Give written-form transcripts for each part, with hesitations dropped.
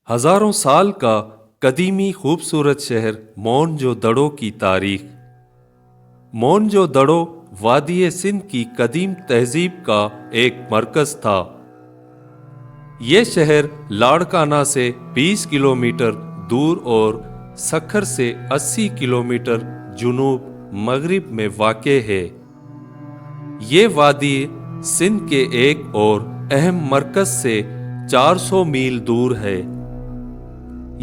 ہزاروں سال کا قدیمی خوبصورت شہر مونجو دڑو کی تاریخ۔ مونجو دڑو وادی سندھ کی قدیم تہذیب کا ایک مرکز تھا۔ یہ شہر لاڑکانہ سے 20 کلومیٹر دور اور سکھر سے 80 کلومیٹر جنوب مغرب میں واقع ہے۔ یہ وادی سندھ کے ایک اور اہم مرکز سے 400 میل دور ہے۔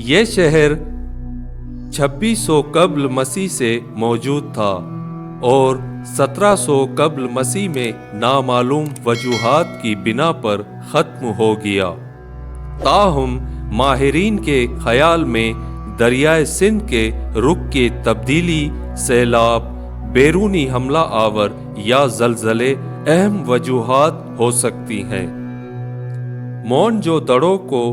یہ شہر 2600 قبل مسیح سے موجود تھا اور 1700 قبل مسیح میں نامعلوم وجوہات کی بنا پر ختم ہو گیا۔ تاہم ماہرین کے خیال میں دریائے سندھ کے رخ کی تبدیلی، سیلاب، بیرونی حملہ آور یا زلزلے اہم وجوہات ہو سکتی ہیں۔ مونجو دڑو کو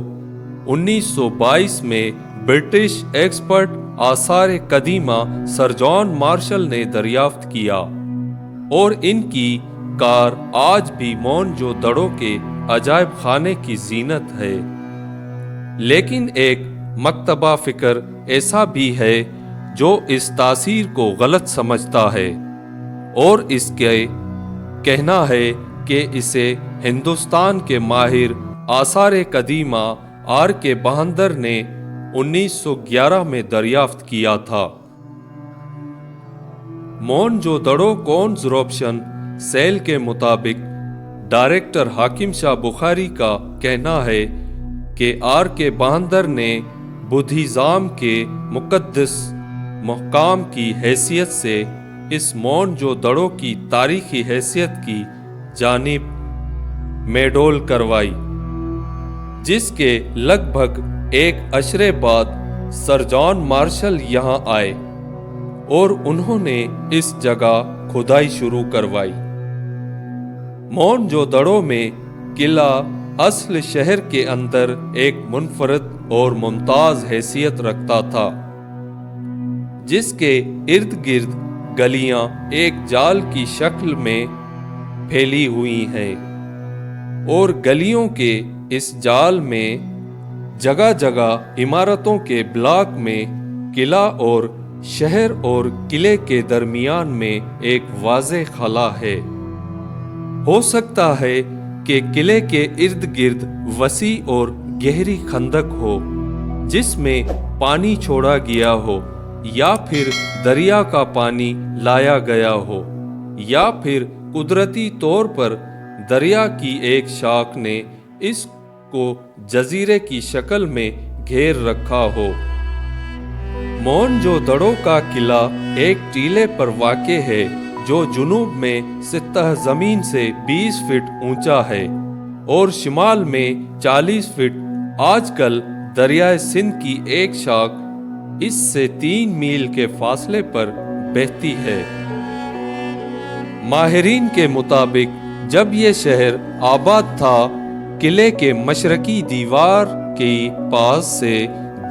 1922 میں برٹش ایکسپرٹ آثار قدیمہ سر جان مارشل نے دریافت کیا اور ان کی کار آج بھی مونجو دڑو کے عجائب خانے کی زینت ہے۔ لیکن ایک مکتبہ فکر ایسا بھی ہے جو اس تاثیر کو غلط سمجھتا ہے اور اس کے کہنا ہے کہ اسے ہندوستان کے ماہر آثار قدیمہ آر کے بہندر نے 1911 میں دریافت کیا تھا۔ مونجو دڑو کنزرویشن سیل کے مطابق ڈائریکٹر حاکم شاہ بخاری کا کہنا ہے کہ آر کے بہندر نے بدھزم کے مقدس مقام کی حیثیت سے اس مونجو دڑو کی تاریخی حیثیت کی جانب میڈول کروائی، جس کے لگ بھگ ایک عشرے بعد سر جان مارشل یہاں آئے اور انہوں نے اس جگہ کھدائی شروع کروائی۔ مونجو دڑو میں قلعہ اصل شہر کے اندر ایک منفرد اور ممتاز حیثیت رکھتا تھا، جس کے ارد گرد گلیاں ایک جال کی شکل میں پھیلی ہوئی ہیں اور گلیوں کے اس جال میں جگہ جگہ عمارتوں کے بلاک میں قلعہ اور شہر اور قلعے کے درمیان میں ایک واضح خلا ہے۔ ہو سکتا ہے کہ قلعے کے ارد گرد وسیع اور گہری خندق ہو جس میں پانی چھوڑا گیا ہو، یا پھر دریا کا پانی لایا گیا ہو، یا پھر قدرتی طور پر دریا کی ایک شاخ نے اس کو جزیرے کی شکل میں گھیر رکھا ہو۔ مونجو دڑو کا قلعہ ایک ٹیلے پر واقع ہے جو جنوب میں سطح زمین سے 20 فٹ اونچا ہے اور شمال میں 40 فٹ۔ آج کل دریائے سندھ کی ایک شاخ اس سے 3 میل کے فاصلے پر بہتی ہے۔ ماہرین کے مطابق جب یہ شہر آباد تھا، قلعے کے مشرقی دیوار کے پاس سے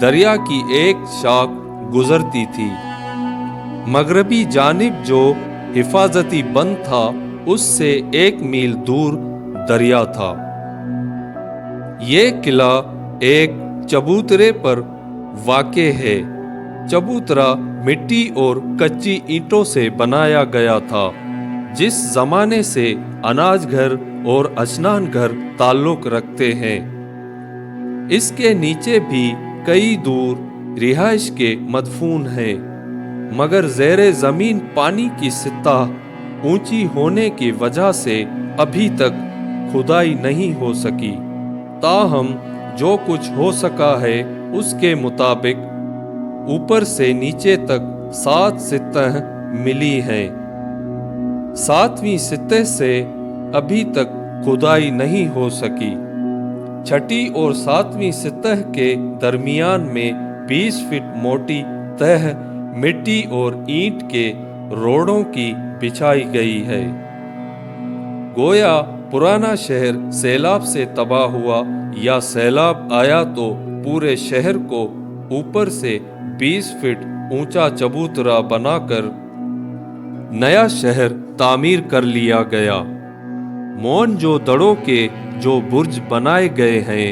دریا کی ایک شاخ گزرتی تھی۔ مغربی جانب جو حفاظتی بند تھا اس سے 1 میل دور دریا تھا۔ یہ قلعہ ایک چبوترے پر واقع ہے۔ چبوترا مٹی اور کچی اینٹوں سے بنایا گیا تھا، جس زمانے سے اناج گھر اور اشنان گھر تعلق رکھتے ہیں۔ اس کے نیچے بھی کئی دور رہائش کے مدفون ہیں، مگر زیر زمین پانی کی سطح اونچی ہونے کی وجہ سے ابھی تک کھدائی نہیں ہو سکی۔ تاہم جو کچھ ہو سکا ہے اس کے مطابق اوپر سے نیچے تک 7 سطح ملی ہیں۔ 7ویں سطح سے ابھی تک کھدائی نہیں ہو سکی۔ چھٹی اور 7ویں سطح کے درمیان میں 20 فٹ موٹی تہ مٹی اور اینٹ کے روڑوں کی بچھائی گئی ہے۔ گویا پرانا شہر سیلاب سے تباہ ہوا یا سیلاب آیا تو پورے شہر کو اوپر سے 20 فٹ اونچا چبوترا بنا کر نیا شہر تعمیر کر لیا گیا۔ مونجو دڑو کے جو برج بنائے گئے ہیں